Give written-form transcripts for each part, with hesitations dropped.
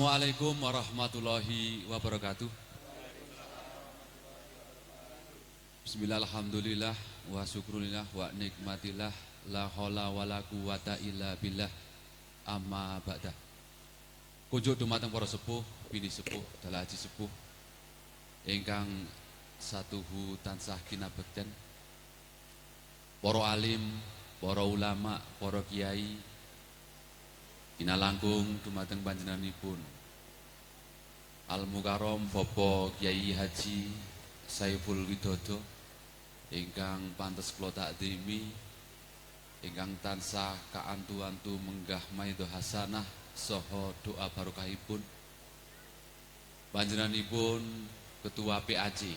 Assalamualaikum warahmatullahi wabarakatuh. Bismillah, alhamdulillah, wa syukrulillah, wa nikmatillah, la haula wa la quwata illa billah, amma ba'da. Kunjuk dumateng para sepuh, bini sepuh, dalaji sepuh, ingkang satuhu tansah kinabekten, para alim, para ulama, para kiai, kinalangkung dumateng panjenenganipun Al-Mukarram Bapak Kiai Haji Saiful Widodo ingkang pantes kula takdimi, ingkang tansah kaantu-antu menggah maidho hasanah saha doa barokahipun panjenenganipun Ketua PAC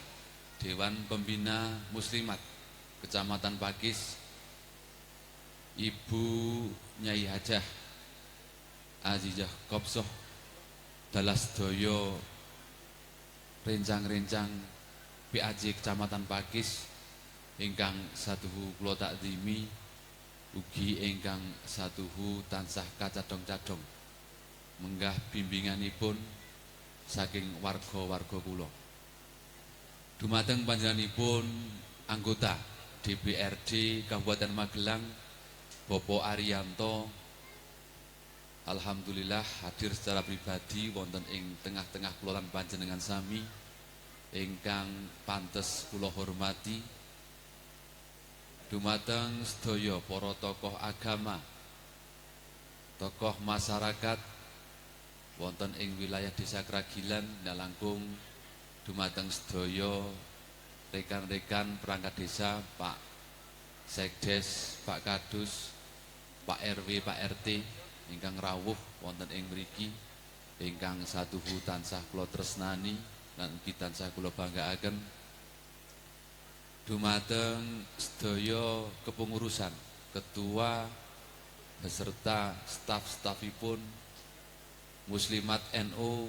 Dewan Pembina Muslimat Kecamatan Pakis, Ibu Nyai Hajah Azizah Kopsoh dalas doyo rencang-rencang PAC Kecamatan Pakis ingkang satuhu kula takdimi, ugi ingkang satuhu tansah kacadhong-cadhong menggah bimbinganipun saking warga-warga kula. Dumateng panjenenganipun anggota DPRD Kabupaten Magelang Bapak Ariyanto, alhamdulillah hadir secara pribadi wonten ing tengah-tengah kula lan panjenengan sami ingkang pantes kula hormati. Dumateng sedaya para tokoh agama, tokoh masyarakat wonten ing wilayah Desa Kragilan, nalangkung dumateng sedaya rekan-rekan perangkat desa, Pak Sekdes, Pak Kadus, Pak RW, Pak RT ingkang rawuh wonten ing mriki, ingkang satuhu tansah kula tresnani lan ugi tansah kula banggaaken. Dumateng sedaya kepengurusan, ketua beserta staf-stafipun Muslimat NU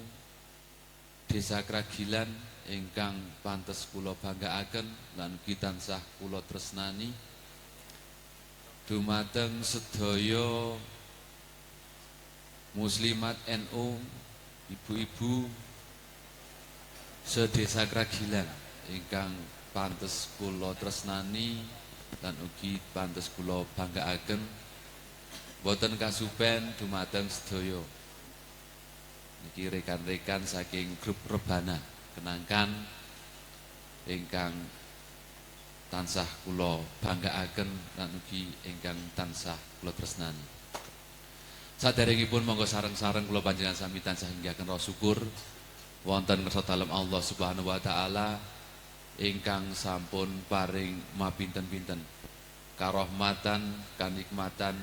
Desa Kragilan ingkang pantes kula banggaaken lan ugi tansah kula tresnani. Dumateng sedaya Muslimat NU, ibu-ibu sedesa Kragilan ingkang pantes kula tresnani lan ugi pantes kula banggaaken, boten kasupen dumateng sedaya niki rekan-rekan saking grup Rebana Kenangkan ingkang tansah kula banggaaken lan ugi ingkang tansah kula tresnani. Saderengipun monggo sareng-sareng kula panjenengan sami tansah nggihaken rasa syukur wonten ngarsa dalem Allah Subhanahu wa taala ingkang sampun paring mapinten-pinten karahmatan, kanikmatan,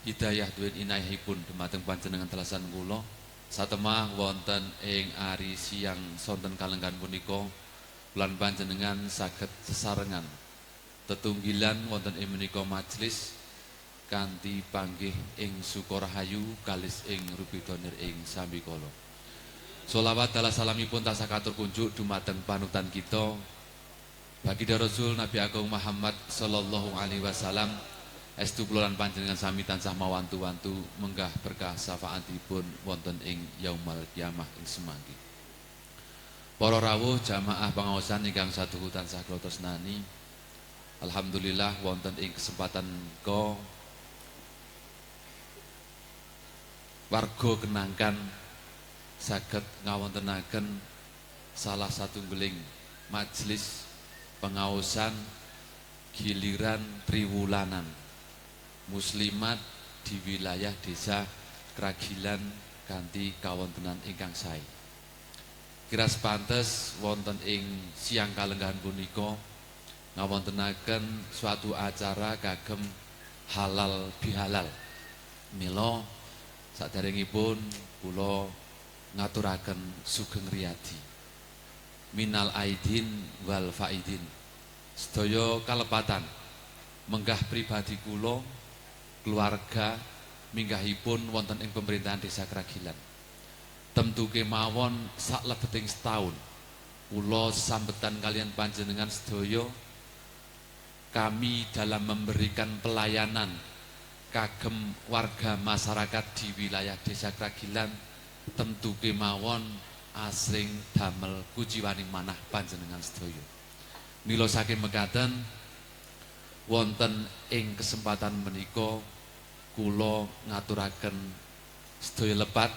hidayah duwin inayahipun dumateng panjenengan telasan kula satemah wonten ing ari siang sonten kalenggan punika lan panjenengan saged sesarengan tetunggilan wonten ing menika majelis kanthi panggih ing Sukorahayu kalis ing Rubidonir ing sambikala. Sholawat dalah salamipun tansah katur kunjuk dumateng panutan kita Baginda Rasul Nabi Agung Muhammad sallallahu alaihi wasallam. Estu kula lan panjenengan sami tansah mawantu-wantu menggah berkah syafaatipun wonten ing yaumul kiamah ing semanggi. Para rawuh jamaah pangaosan ingkang satuhu tansah kula tresnani, alhamdulillah wonten ing kesempatan menika warga Kenangkan saged ngawontenaken salah satunggiling majelis pengaosan giliran triwulanan muslimat di wilayah Desa Kragilan kanthi kawontenan ingkang sae. Kira sepantes wonten ing siang kalenggahan punika ngawontenaken suatu acara kagem halal bihalal. Mila saderengipun kula ngaturaken sugeng riyadi minal aidin wal faidin, sedaya kalepatan menggah pribadi kula keluarga minggahipun wonten ing pemerintahan Desa Kragilan. Temtu kemawon saklebeting setahun kula sambetan kalian panjenengan sedaya kami dalam memberikan pelayanan kagem warga masyarakat di wilayah Desa Kragilan tentu kemawon asring damel kuciwaning manah panjenengan sedaya. Mila saking mekaten wonten ing kesempatan menika kula ngaturaken sedaya lepat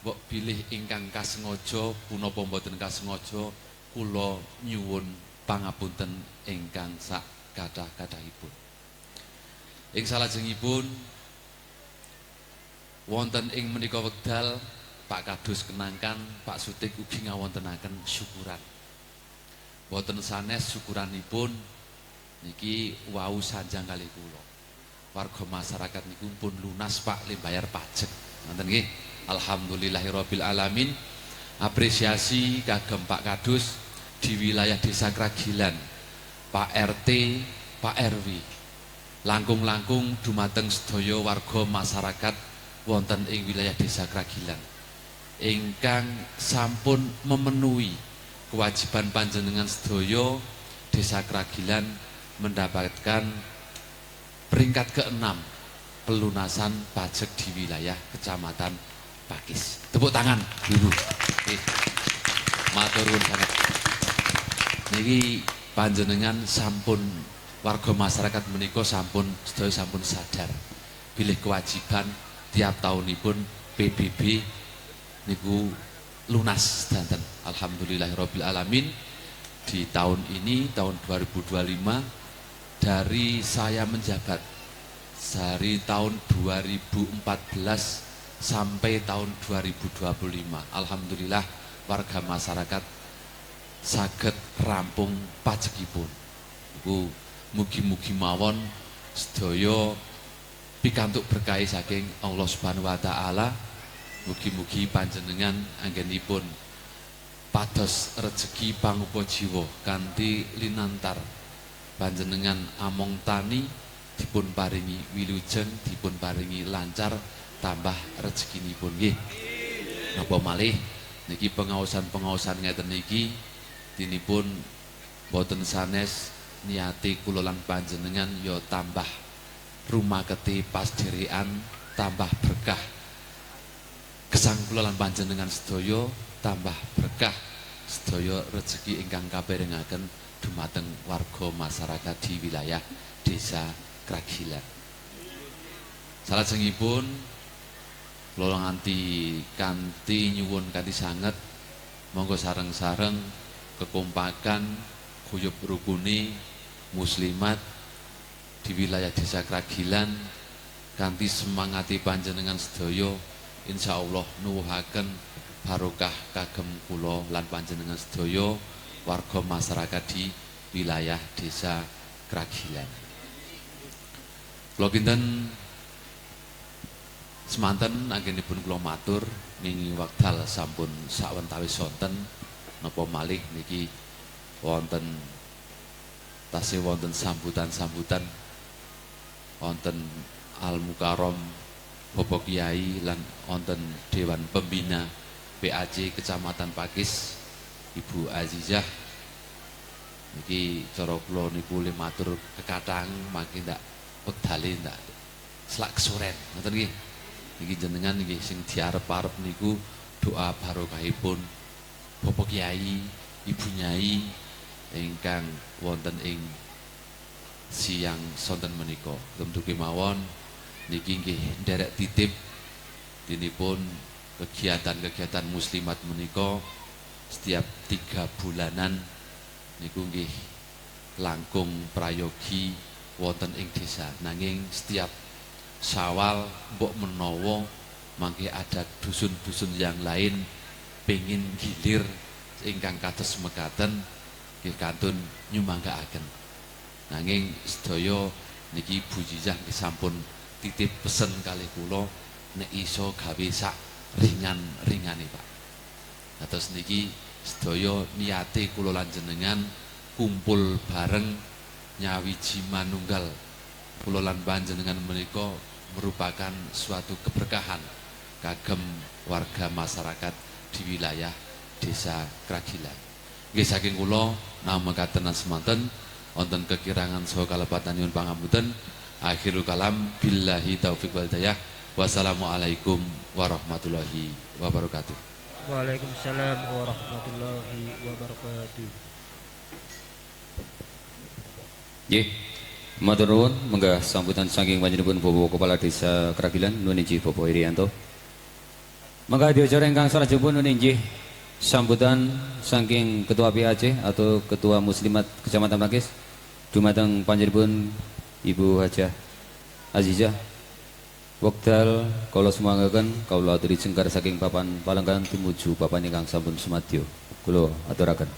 mbok bilih ingkang kasengaja punapa mboten kasengaja kula nyuwun pangapunten ingkang sak kathah-kathahipun. Ing salajengipun wonten ing menika wekdal Pak Kadus kenangkan Pak Sutik ugi ngawontenaken syukuran. Boten sanes syukuranipun niki wau sanjang kalih kula. Warga masyarakat niku pun lunas Pak le bayar pajak. Ngoten nggih. Alhamdulillahirabbil alamin. Apresiasi kagem Pak Kadus di wilayah Desa Kragilan, Pak RT, Pak RW. Langkung-langkung dumateng sedaya warga masyarakat wonten ing wilayah Desa Kragilan ingkang sampun memenuhi kewajiban panjenengan sedaya. Desa Kragilan mendapatkan peringkat ke-6 pelunasan pajak di wilayah Kecamatan Pakis. Tepuk tangan dulu. Matur nuwun sanget. Niki panjenengan sampun warga masyarakat menika sampun sedaya sampun sadar bilih kewajiban tiap tahunipun PBB niku lunas danten. Alhamdulillahirabbil alamin. Di tahun ini tahun 2025 dari saya menjabat dari tahun 2014 sampai tahun 2025 alhamdulillah warga masyarakat saged rampung pajekipun. Iku mugi-mugi mawon sedaya pikantuk berkah saking Allah Subhanahu wa taala. Mugi-mugi panjenengan anggenipun pados rezeki pangupa jiwa kanthi linantar panjenengan among tani dipun paringi wilujeng, dipun paringi lancar tambah rezekinipun nggih. Napa malih niki pengaosan-pengaosan ngeten niki dinipun boten sanes niati kula lan panjenengan ya tambah rumaketi pasdherekan, tambah berkah gesang kula lan panjenengan sedaya, tambah berkah sedaya rezeki ingkang kaparingaken dumateng warga masyarakat di wilayah Desa Kragilan. Salajengipun kula kanthi nyuwun kanthi sanget monggo sareng-sareng kekompakan guyub rukune muslimat di wilayah Desa Kragilan kanthi semangati panjenengan sedaya insyaallah nuwuhaken barokah kagem kula lan panjenengan sedaya warga masyarakat di wilayah Desa Kragilan. Kula kinten semanten anggenipun kula matur ngingi wekdal sampun sawentawis sonten napa malih niki wonten tasih wonten sambutan-sambutan wonten Al Mukarram Bapak Kiai lan wonten Dewan Pembina PAC Kecamatan Pakis Ibu Azizah niki cara kula niku le matur kekathang mangke ndak wedale ndak selak kesuren ngoten nggih. Niki jenengan nggih sing diarep-arep niku doa barokahipun Bapak Kiai, Ibu Nyai ingkang wonten ing siang sonten menika. Tentu kemawon niki nggih nderek titip dinipun kegiatan-kegiatan muslimat menika setiap 3 bulanan niku nggih langkung prayogi wonten ing desa. Nanging setiap Syawal mbok menawa mangke ada dusun-dusun yang lain pengin gilir ingkang kados mekaten nggih kantun nyumanggaaken. Nanging sedaya niki Bu Jizah nggih sampun titip pesen kalih kula nek iso gawe sak ringan-ringane Pak. Kados niki sedaya niate kula lan jenengan kumpul bareng nyawiji manunggal kula lan panjenengan menika merupakan suatu keberkahan kagem warga masyarakat di wilayah Desa Kragilan. Nggih saking kula namekaten semanten wonten kekirangan saha kalepatan nyuwun pangapunten. Akhirul kalam billahi taufik wal hidayah. Wassalamualaikum warahmatullahi wabarakatuh. Waalaikumsalam warahmatullahi wabarakatuh. Nggih, matur nuwun, menggah sambutan saking panjenenganipun Bapak Kepala Desa Kragilan nuwun inggih Bapak Irianto. Menggah acara ingkang salajengipun nuwun inggih sambutan saking Ketua PAC atau Ketua Muslimat Kecamatan Pakis dumateng panjenenganipun Ibu Hajah Azizah. Wekdal kula sumanggaken kawula aturi jengkar saking papan palenggan tumuju papan ingkang sampun sumadyo. Kula aturaken.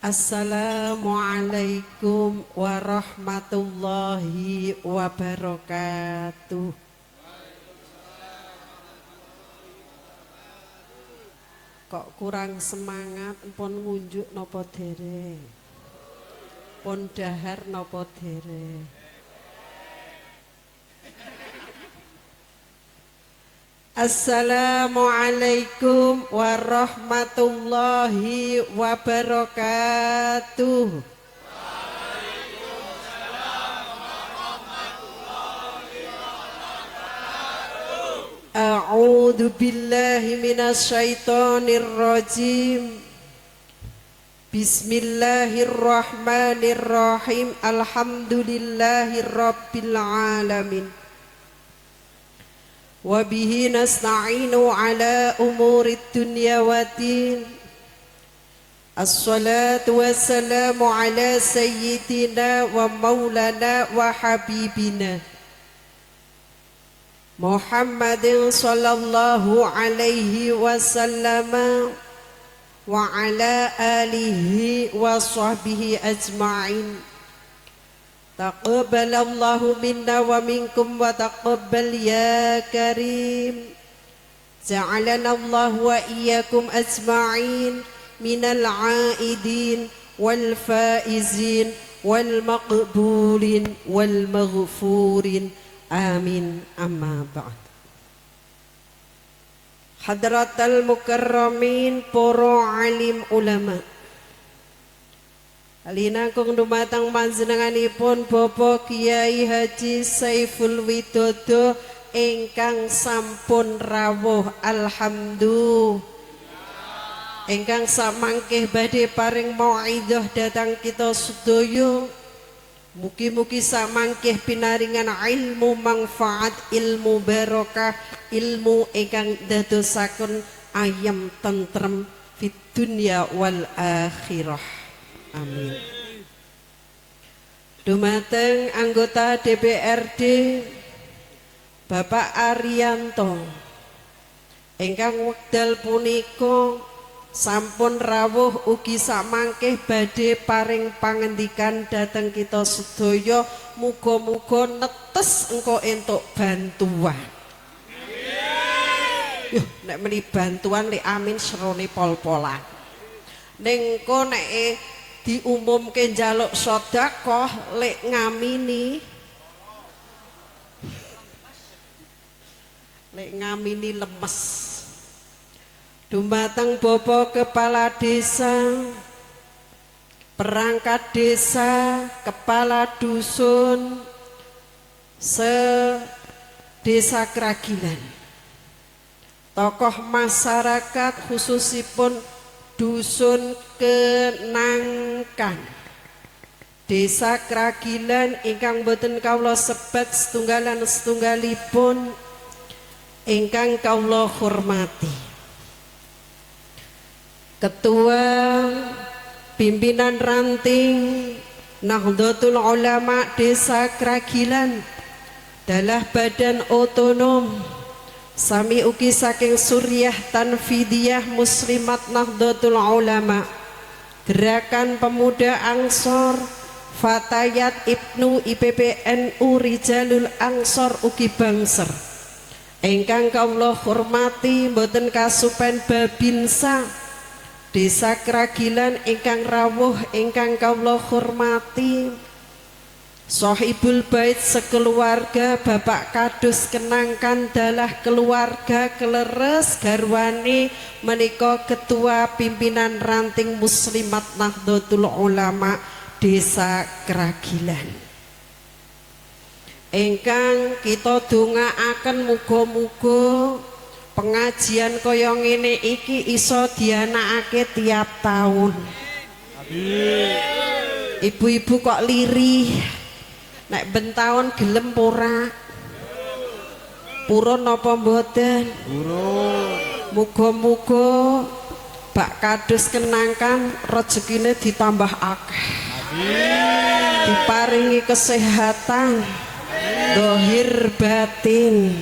Assalamualaikum warahmatullahi wabarakatuh. Kok kurang semangat pun ngunjuk nopo dereng? Pun dahar nopo dereng? Assalamualaikum warahmatullahi wabarakatuh. A'udzu billahi minasyaitonir rajim. Bismillahirrahmanirrahim. Alhamdulillahirabbil alamin. Wa bihi nasta'inu ala umurid dunya waddin. Assalatu wassalamu ala sayyidina wa maulana wa habibina Muhammadin sallallahu alaihi wasallam wa ala alihi wa sahbihi ajma'in. Taqabbalallahu minna wa minkum wa taqabbal ya karim. Ja'alana Allah wa iyyakum ajma'in minal aidin wal faizin wal maqbulin wal maghfurin. Amin. Amma ba'd. Hadratal mukarramin para alim ulama. Alinangkung dumateng panjenenganipun Bapak Kiai Haji Saiful Widodo ingkang sampun rawuh, alhamdulillah. Ingkang samangkih badhe paring mauidhah dhateng kita sedaya. Mugi-mugi samangkih pinaringan ilmu manfaat, ilmu barokah, ilmu ingkang dadosaken ayam tentrem fid dunya wal akhirah. Amin. Dumateng anggota DPRD Bapak Arianto ingkang wekdal punika sampun rawuh ugi samangkih badhe paring pangendikan dhateng kita sedaya. Muga-muga netes engko entuk bantuan. Yuh, nek meni bantuan lek amin serone pol-polan. Ning engko nek diumumke njaluk sedekah lek ngamini lemes. Dumateng Bapak Kepala Desa, perangkat desa, kepala dusun se-Desa Kragilan, tokoh masyarakat khususipun dusun Kenangkan, Desa Kragilan ingkang boten kawula sebat setunggalan setunggalipun ingkang kawula hormati Ketua Pimpinan Ranting Nahdlatul Ulama Desa Kragilan dalah badan otonom sami ugi saking Suriah Tanfidiyah Muslimat Nahdlatul Ulama Gerakan Pemuda Ansor Fatayat Ibnu IPPNU Rijalul Ansor ugi Bangser ingkang kawula hormati mboten kasupen Babinsa Desa Kragilan ingkang rawuh ingkang kawula hormati Sohibul Bait sekeluarga Bapak Kadus Kenangkan dalah keluarga keleres garwane menika Ketua Pimpinan Ranting Muslimat Nahdlatul Ulama Desa Kragilan ingkang kita dongaaken muga-muga pengajian kaya ngene iki iso dianakake tiap tahun. Ibu-ibu kok lirih nek ben taun gelem ora purun napa mboten? Purun. Muga-muga Bak Kadus Kenangkan rezekine ditambah akeh. Diparingi kesehatan dohir batin.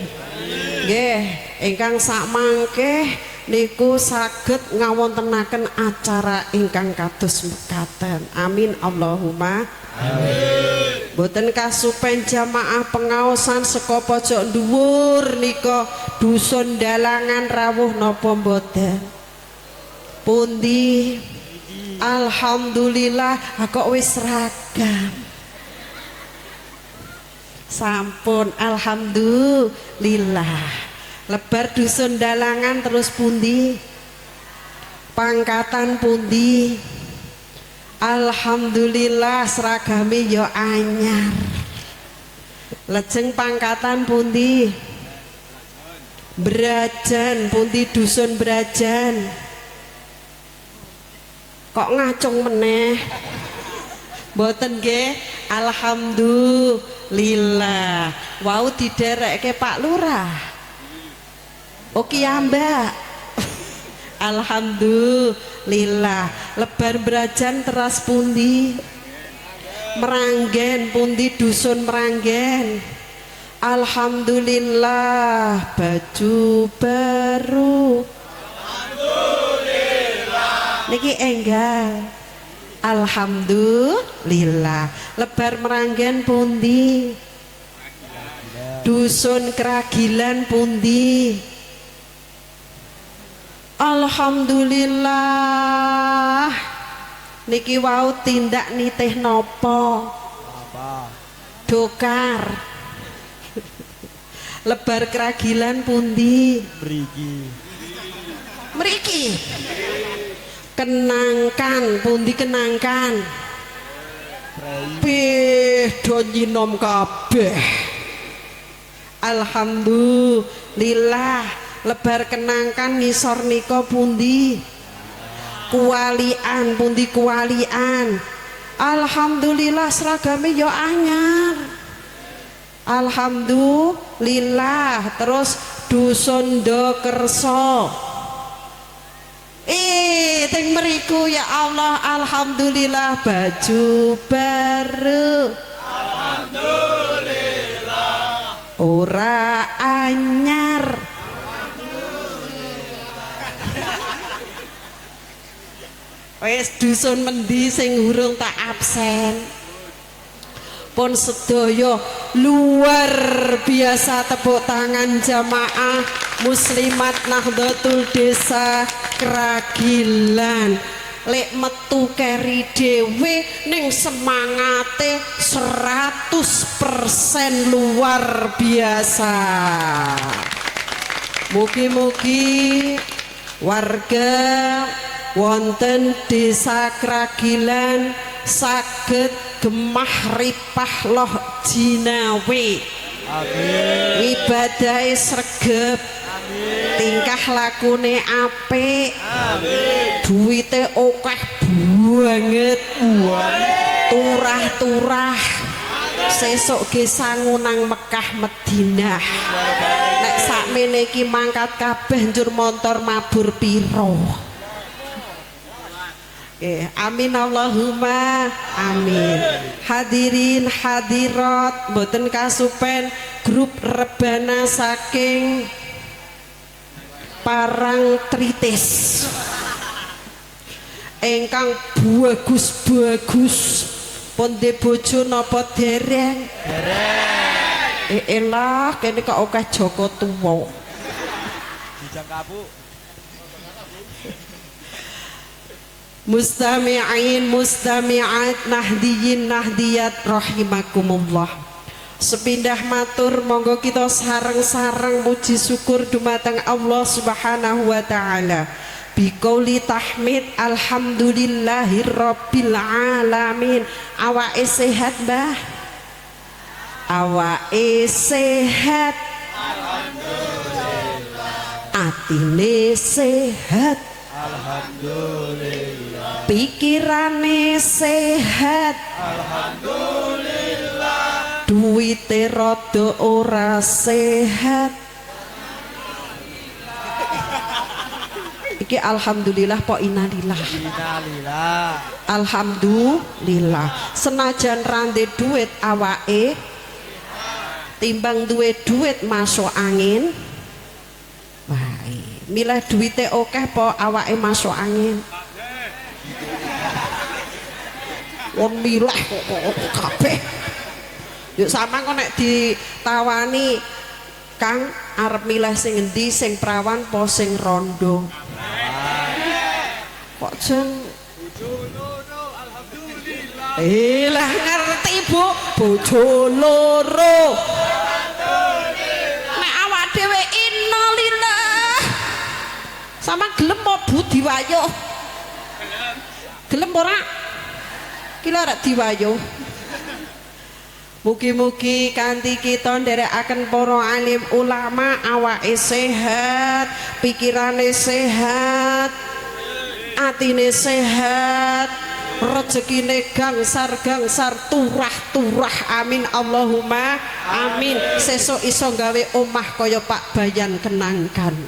Nggih. Ingkang sakmangke niku saged ngawontenaken acara ingkang kados mekaten. Amin Allahumma amin. Boten kasupen jamaah pengaosan saka pojok dhuwur nika dusun Dalangan rawuh napa mboten? Pundi? Alhamdulillah kok wis ragam. Sampun alhamdulillah. Lebar dusun Dalangan terus pundi? Pangkatan pundi? Alhamdulillah seragame ya anyar. Lejeng pangkatan pundi? Brajan pundi dusun Brajan? Kok ngacung meneh? Mboten nggih? Alhamdulillah. Wau diderekke Pak Lurah. Oke ya Mbak. Alhamdulillah. Lebar Brajan teras pundi? Meranggen pundi dusun Meranggen? Alhamdulillah baju baru. Alhamdulillah. Niki enggal. Alhamdulillah. Lebar Meranggen pundi? Dusun Kragilan pundi? Alhamdulillah. Niki wau tindak nitih nopo? Dokar. Lebar Kragilan pundi? Mriki. Kenangkan pundi Kenangkan? Do nyinom kabeh. Alhamdulillah. Lebar Kenangkan ngisor nika pundi? Kualian pundi Kualian? Alhamdulillah seragame ya anyar. Alhamdulillah. Terus dusun Dokerso. Teng mriku ya Allah alhamdulillah baju baru. Alhamdulillah. Ora anyar. Wes dusun mendi sing urung tak absen? Pun sedaya luar biasa tepuk tangan jamaah Muslimat Nahdlatul Desa Kragilan. Lek metu keri dhewe ning semangate 100% luar biasa. Mugi-mugi warga wonten Desa Kragilan saged gemah ripah loh jinawe. Amin. Ibadahe sregep. Amin. Tingkah lakune apik. Amin. Duwite akeh banget. Turah-turah. sesuk ge sangu nang Mekah Madinah. Nek sakmene iki mangkat kabeh njur montor mabur piro. Amin Allahumma amin. Hadirin hadirat mboten kasupen grup rebana saking Parangtritis ingkang bagus-bagus pun de bojo napa dereng? Elah kene kok akeh Joko tuwa. Dijang kapuk. Mustami'in mustami'at nahdiyin nahdiyat rahimakumullah. Sepindah matur monggo kita sareng-sareng muji syukur dumateng Allah Subhanahu wa taala. Biqauli tahmid alhamdulillahirabbil alamin. Awake sehat, Mbah? Awake sehat. Alhamdulillah. Atine sehat. Alhamdulillah. Pikirane sehat. Alhamdulillah. Duwite rada ora sehat. Iki alhamdulillah po innalillah. Innalillah. Alhamdulillah. Senajan rande duit awake timbang duwe duit masuk angin. Wae, milih duwite akeh po awake masuk angin. Wong milih kok kabeh. Yuk sampean kok nek ditawani Kang arep milih sing endi, sing prawan po sing rondo. Kok jen bojo loro alhamdulillah. Lah ngerti Bu, bojo loro. Alhamdulillah. Nek awak dhewe innalillah. Sampeyan gelem apa Bu diwayuh? Gelem ora? Ki lho arek diwayuh. Mugi-mugi kanthi kita nderekaken para alim ulama awake sehat, pikirane sehat, atine sehat, rezekine gangsar-gangsar turah-turah. Amin Allahumma amin. Sesuk iso gawe omah kaya Pak Bayan kenangkan.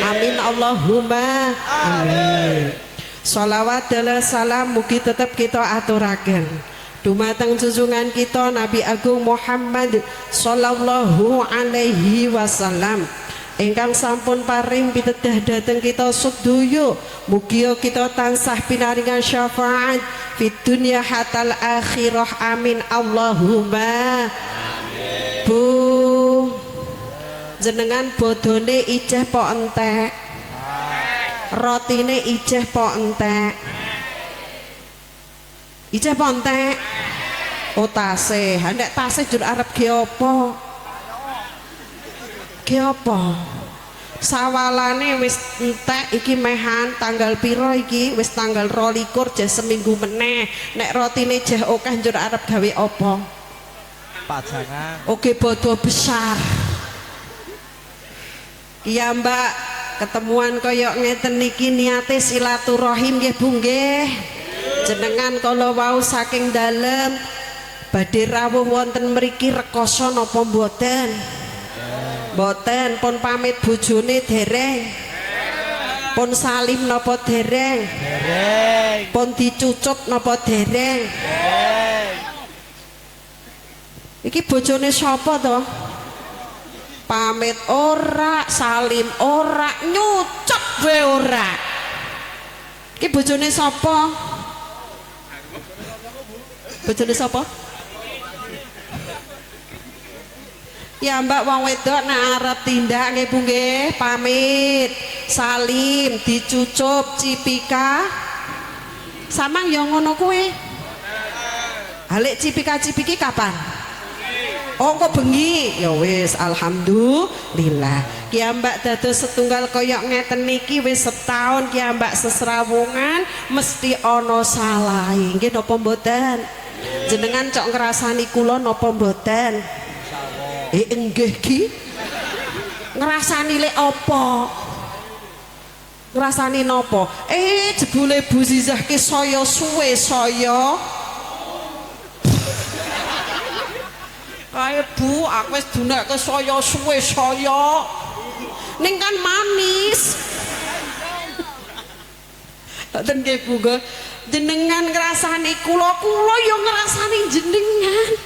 Amin Allahumma amin. Shalawat dan salam mugi tetap kita aturaken dumateng junjungan kita Nabi Agung Muhammad sallallahu alaihi wasallam ingkang sampun paring pitedah dhateng kita sedaya. Mugi kita tansah pinaringan syafaat fid dunya hatal akhirah. Amin Allahumma amin. Bu jenengan bodone ijeh po entek, rotine ijeh po entek. Ijeh po entek. Oh tasih, nek tasih jur arep ge apa? Ge apa? Sawalane wis entek iki mehan tanggal piro iki? Wis tanggal 22 jeh seminggu meneh. Nek rotine jeh akeh njur arep gawe apa? Pajangan. Oke bodo besar. Iya Mbak, ketemuan kaya ngeten niki niate silaturahim nggih Bu nggih. Jenengan kala wau saking dalem badhe rawuh wonten mriki rekoso napa mboten? Mboten, pun pamit bojone dereng. Pun salim napa dereng? Dereng. Pun dicucup napa dereng? Dereng. Iki bojone sapa to? Pamit ora, salim ora, nyucup wae ora. Iki bojone sapa? Bojone sapa? Ya Mbak wong wedok nek arep tindak nggih Bu nggih, pamit, salim, dicucup, cipika. Samang ya ngono kuwi. Halik cipika-cipiki kapan? Oh kok bengi? Ya wis alhamdulillah. Ki Mbak dados setunggal kaya ngeten niki wis setahun ki Mbak sesrawungan mesti ana salahe. Nggih napa mboten? Jenengan cok ngrasani kula napa mboten? Enggih ki. Ngrasani lek apa? Ngrasani napa? Jebule Bu Zizah ki saya suwe saya. Ayo Bu, aku wis dunekke saya suwe saya. Ning kan manis. Ngoten nggih Bu. Jenengan ngrasani kula ya ngrasani jenengan.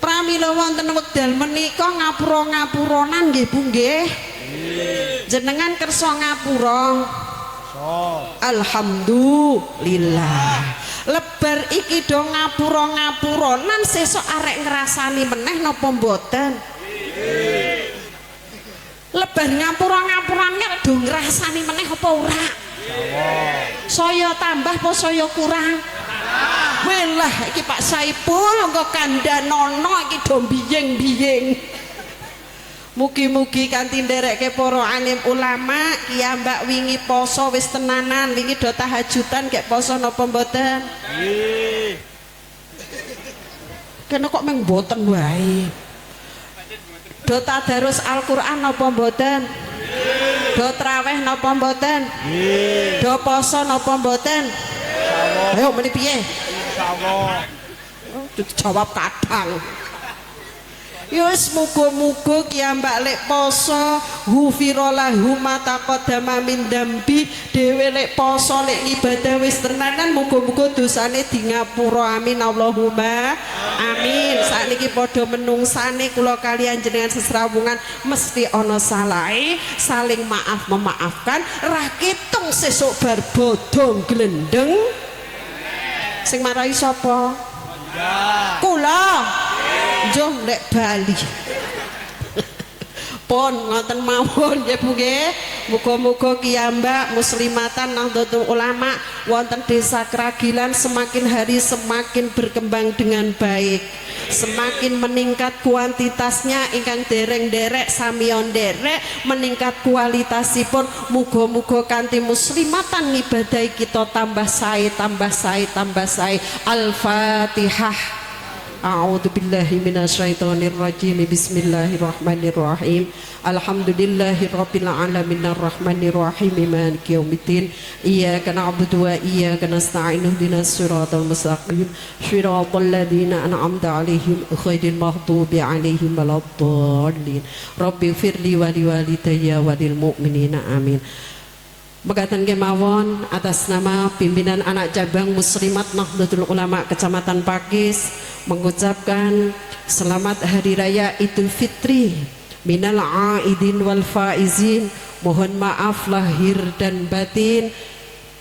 Pramila wonten wekdal menika ngapura-ngapuronan nggih Bu nggih. Jenengan kersa ngapura. Alhamdulillah. Lebar iki do ngapura-ngapuronan sesuk arek ngrasani meneh napa mboten? Lebar ngapura-ngapuran do ngrasani meneh apa ora? Saya tambah apa saya kurang? Welah iki Pak Saipul engko kandhanono iki do biyeng-biyeng. Mugi-mugi kanthi nderekke para alim ulama kiyambak wingi poso wis tenanan, wingi do tahajudan gek poso napa mboten? Nggih. Kena kok meng mboten wae. Do tadarus Al-Qur'an napa mboten? Nggih. Do traweh napa mboten? Nggih. Do poso napa mboten? Insyaallah. Ayo meni piye? Insyaallah. Jawab kadang. Ya wis muga-muga kiyambak lek poso ghufira lahu ma taqaddama min dambi, dhewe lek poso lek ibadah wis tenanan muga-muga dosane di ngapura. Amin Allahumma amin. Sakniki padha menungsane kula kalian jenengan sesrawungan mesti ana salahe, saling maaf memaafkan, ra ketung sesuk bar bodho glendeng. Sing marai sapa? Kula. Njuh nek Bali. Pun ngoten mawon nggih Bu nggih. Muga-muga kiyambak muslimatan Nahdlatul Ulama wonten Desa Kragilan semakin hari semakin berkembang dengan baik. Semakin meningkat kuantitasnya ingkang dereng-derek samion derek, meningkat kualitasipun. Muga-muga kanthi muslimatan ngibadahi kita tambah sae, tambah sae, tambah sae. Al-Fatihah. A'udzu billahi minasyaitonir rajim. Bismillahirrahmanirrahim. Alhamdulillahirabbil alamin arrahmanir rahim maliki yaumiddin. Iyyaka na'budu wa iyyaka nasta'in ihdinas siratal mustaqim. Shiratal ladzina an'amta 'alaihim ghairil maghdubi 'alaihim waladdallin. Rabbighfirli wa liwalidayya wa lil mu'minina amin. Mekaten kemawon atas nama pimpinan anak cabang Muslimat Nahdlatul Ulama Kecamatan Pakis mengucapkan selamat hari raya Idul Fitri minal aidin wal faizin. Mohon maaf lahir dan batin,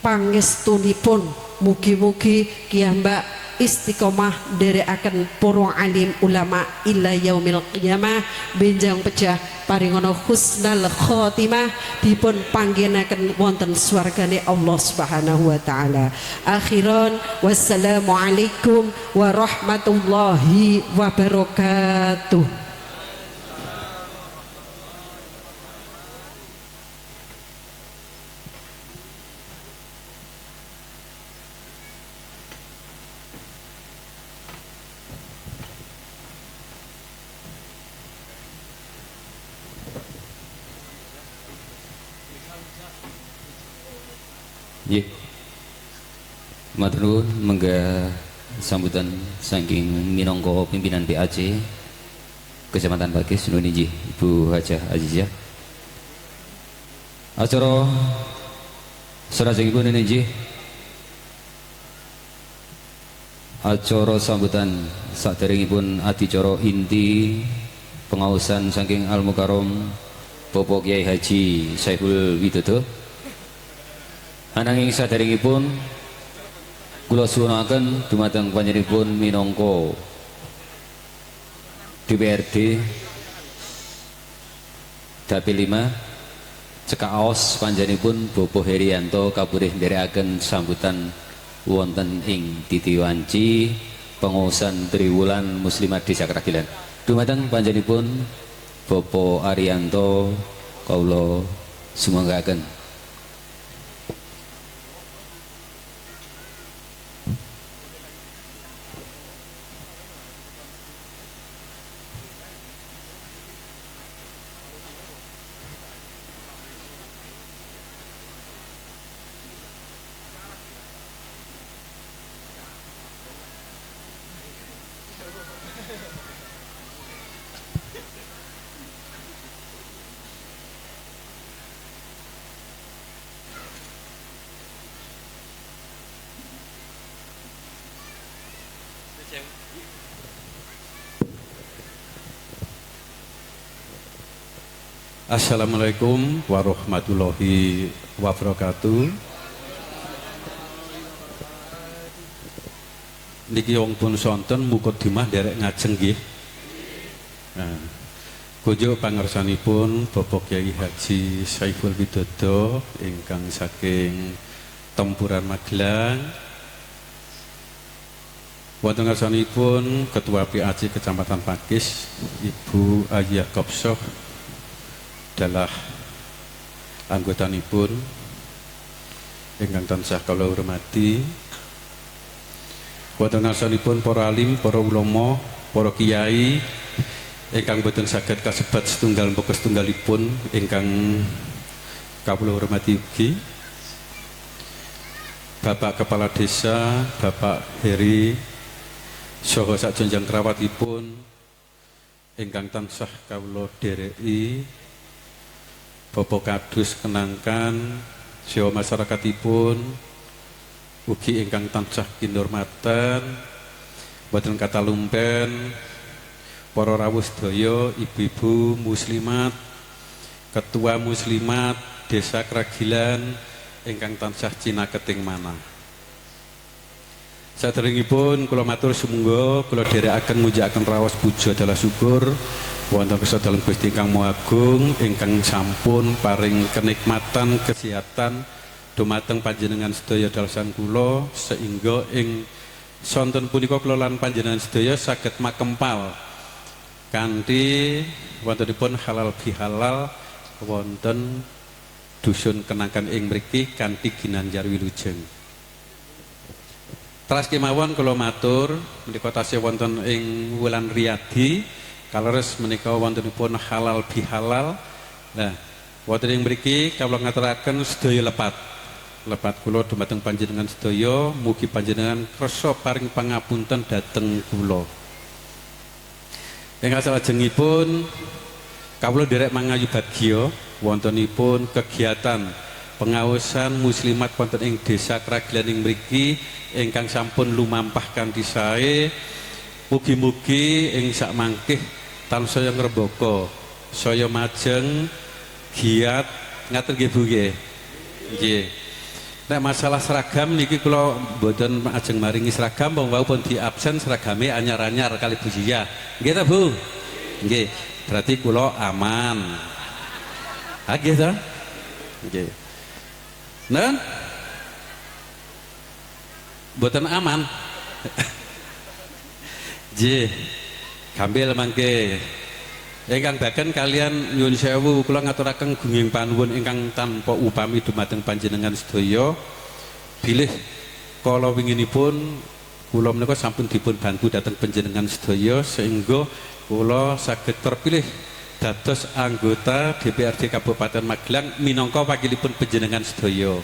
pangestunipun mugi-mugi kiyambak istiqomah derekaken para alim ulama ila yaumil qiyamah, benjang pejah paringono husnal khotimah, dipun panggenaken wonten swargane Allah Subhanahu wa taala. Akhiran wassalamualaikum warahmatullahi wabarakatuh. Nggih. Matur nuwun menggah sambutan saking minangka pimpinan PAC Kecamatan Pakis nuwun inggih Ibu Hajah Azizah. Acara salajengipun inggih acara sambutan saderengipun adicara inti pengaosan saking Al Mukarram Bapak Kiai Haji Saiful Widodo. Ananging saderengipun kula suwunaken dumateng panjenenganipun minangka DPRD Dapil 5 cekaos panjenenganipun Bapak Herianto kapurih nderekaken sambutan wonten ing Titi Wanci pengaosan Triwulan Muslimat Desa Kragilan. Dumateng panjenenganipun Bapak Arianto kawula sumanggaken. Assalamualaikum warahmatullahi wabarakatuh. Niki wong pun sonten mukadimah derek ngajeng nggih. Nah, kunjuk pangersanipun Bapak Kyai Haji Saiful Widodo ingkang saking Tempuran Magelang. Wonten ngarsanipun Ketua PAC Kecamatan Pakis Ibu Ayah Kopsoh adalah anggotanipun ingkang tansah kula hormati. Wonten ngarsanipun para alim, para ulama, para kiai ingkang boten saged kasebat setunggal mboko setunggalipun ingkang kawula hormati ugi. Bapak Kepala Desa, Bapak Heri saha sakjenjang krawatipun ingkang tansah kawula dereki, Bapak Kadus Kenangkan, saha masyarakatipun ugi ingkang tansah kinurmatan, boten kata lumpen, para rawuh sedaya, ibu-ibu muslimat, ketua muslimat Desa Kragilan ingkang tansah cinaketing manah. Saderengipun kula matur sumangga kula dherekaken mujahaken raos puja dalah syukur wonten kersa dalem Gusti ingkang Maha Agung ingkang sampun paring kenikmatan kesehatan dumateng panjenengan sedaya dalasan kula sehingga ing sonten punika kula lan panjenengan sedaya saged makempal kanthi wontenipun halal bihalal wonten dusun Kenangkan ing mriki kanthi ginanjar wilujeng. Teras kemawon kula matur menika tasih wonten ing wulan riyadi kaleres menika wontenipun halal bihalal. Nah, wonten ing mriki kawula ngaturaken sedaya lepat kula dumateng panjenengan sedaya mugi panjenengan kersa paring pangapunten dhateng kula. Ing salajengipun kawula derek mangayu bagya wontenipun kegiatan pengaosan muslimat wonten ing Desa Kragilan ing mriki ingkang sampun lumampah kanthi sae. Mugi-mugi ing sakmangkih tansaya ngrembaka saya majeng giat ngaten nggih Bu nggih. Nggih. Nek masalah seragam niki kula mboten ajeng maringi seragam wong wau pun diabsen seragame anyar-anyar kali Bu Zia. Nggih ta Bu? Nggih. Berarti kula aman. Ah nggih ta? Nggih. Nah, mboten aman. Nggih. Gambil mangke. Ingkang baken kalian nyuwun sewu kula ngaturaken gunging panuwun ingkang tanpa upami dumateng panjenengan sedaya. Bilih kala winginipun kula menika sampun dipun bantu dhateng panjenengan sedaya sehingga kula saged terpilih dados anggota DPRD Kabupaten Magelang minangka wakilipun panjenengan sedaya.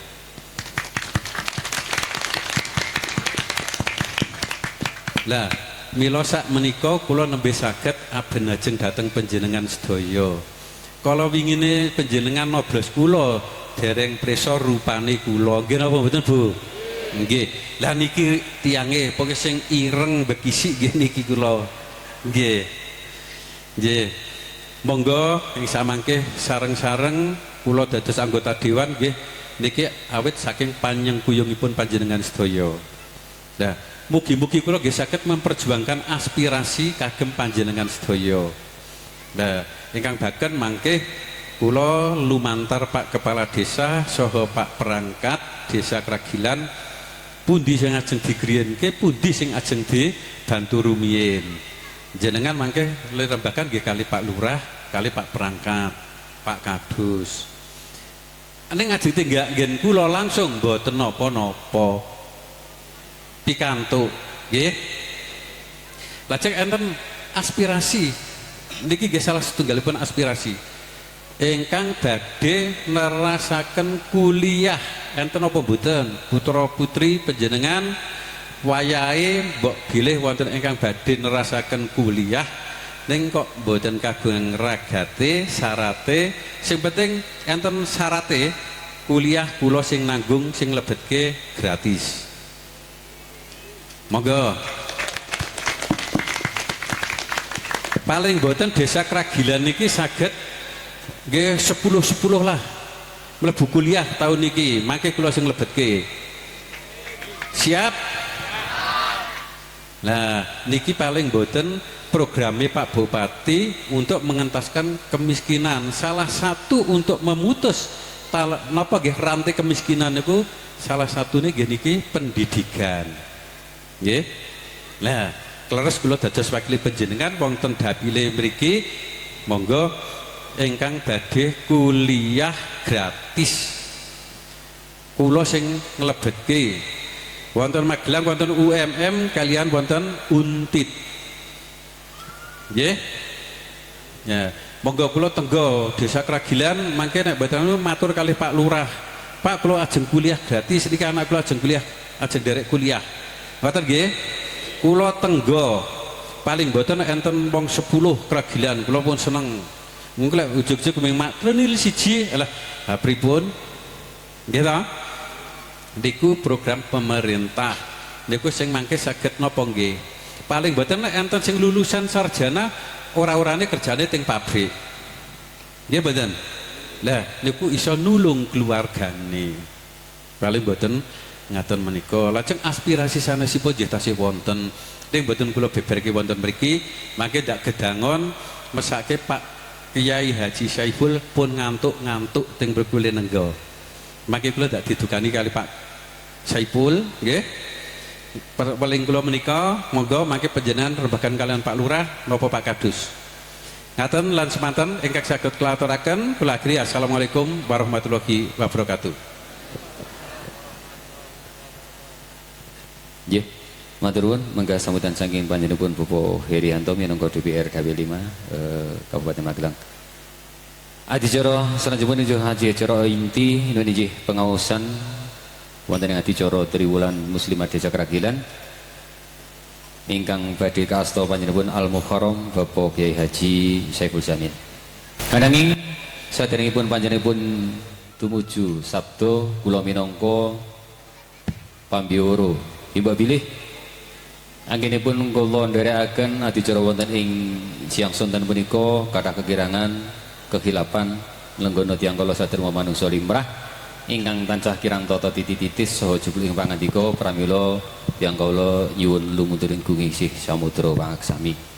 Lah mila sak menika kula nembe saged abenajeng dhateng panjenengan sedaya. Kala wingine panjenengan noblos kula dereng prisa rupane kula. Nggih napa mboten Bu? Nggih. Lah niki tiange pokoke sing ireng bekisik nggih niki kula. Nggih. Nggih. Monggo ing samangke sareng-sareng kula dados anggota dewan nggih niki awit saking panyengkuyungipun panjenengan sedaya. Nah, mugi-mugi kula nggih saged memperjuangkan aspirasi kagem panjenengan sedaya. Nah, ingkang baken mangke kula lumantar Pak Kepala Desa saha Pak Perangkat Desa Kragilan pundi sing ajeng digriyenke, pundi sing ajeng dibantu rumiyin. Jenengan mangke lerembakan nggih kali Pak Lurah, kali Pak Perangkat, Pak Kadus. Ning ajeng tinggak ngen kula langsung mboten napa-napa. Pikantuk nggih. Lajeng enten aspirasi niki nggih salah setunggalipun aspirasi ingkang badhe nerasaken kuliah enten apa mboten putra putri panjenengan wayahe mbok bilih wonten ingkang badhe nerasaken kuliah ning kok mboten kagungan ragate syarate sing penting enten syarate kuliah kula sing nanggung sing lebetke gratis. Monggo. paling boten desa Kragilan niki saged nggih 10-10 lah mlebu kuliah tahun niki, mangke kula sing lebetke. Siap? Nah, niki paling boten programnya Pak Bupati untuk mengentaskan kemiskinan. Salah satu untuk memutus napa nggih rantai kemiskinan niku salah satunya niki pendidikan. Nggih. Nah, kleres kula dados wakil panjenengan wonten dapile mriki monggo ingkang badhe kuliah gratis. Kula sing nglebetke wonten Magelang wonten UMM kalian wonten Untit. Nggih. Ya, monggo kula tenggo Desa Kragilan mangke nek mboten matur kalih Pak Lurah. Pak kula ajeng kuliah gratis niki anak kula ajeng kuliah, ajeng derek kuliah. Ngoten nggih. Kula tenggo paling mboten enten wong 10 Kragilan kula pun seneng. Mungkin lek ujug-ujug kuming mak trenil siji alah ha pripun? Nggih ta? Niku program pemerintah. Niku sing mangke saged napa nggih? Paling mboten nek enten sing lulusan sarjana ora-orane kerjane teng pabrik. Nggih mboten? Lah niku iso nulung keluargane. Paling mboten ngaten menika. Lajeng aspirasi sanesipun nggih tasih wonten. Ning mboten kula beberke wonten mriki, mangke ndak gedangon mesake Pak Kiai Haji Saiful pun ngantuk-ngantuk teng berkulit nenggo. Mangke kula ndak didukani kali Pak Saiful, nggih. Paling kula menika monggo mangke panjenengan rebakan kalian Pak Lurah napa Pak Kadus. Ngaten lan semanten ingkang saged kula aturaken kula akhiri assalamualaikum warahmatullahi wabarakatuh. Nggih. Matur nuwun mangga sambutan saking panjenenganipun Bapak Herianto minangka DPR KW 5 Kabupaten Magelang. Adicara salanjutipun inggih acara inti nggih pengaosan wonten ing adicara Triwulan Muslimat Desa Kragilan ingkang badhe kasta panjenenganipun Al Muharram Bapak Kiai Haji Saiful Jamil. Ananging saderengipun panjenenganipun tumuju sabda kula minangka pambiwara imbak bilih anggenipun kula nderekaken adicara wonten ing siang sonten punika kathah kekirangan kehilapan lenggono tiyang kala saderma manungsa limrah ingkang tansah kirang tata titi-titis saha jebul ing pangandika pramila tiyang kala nyuwun lumuturing gunging sih samudra pangaksami.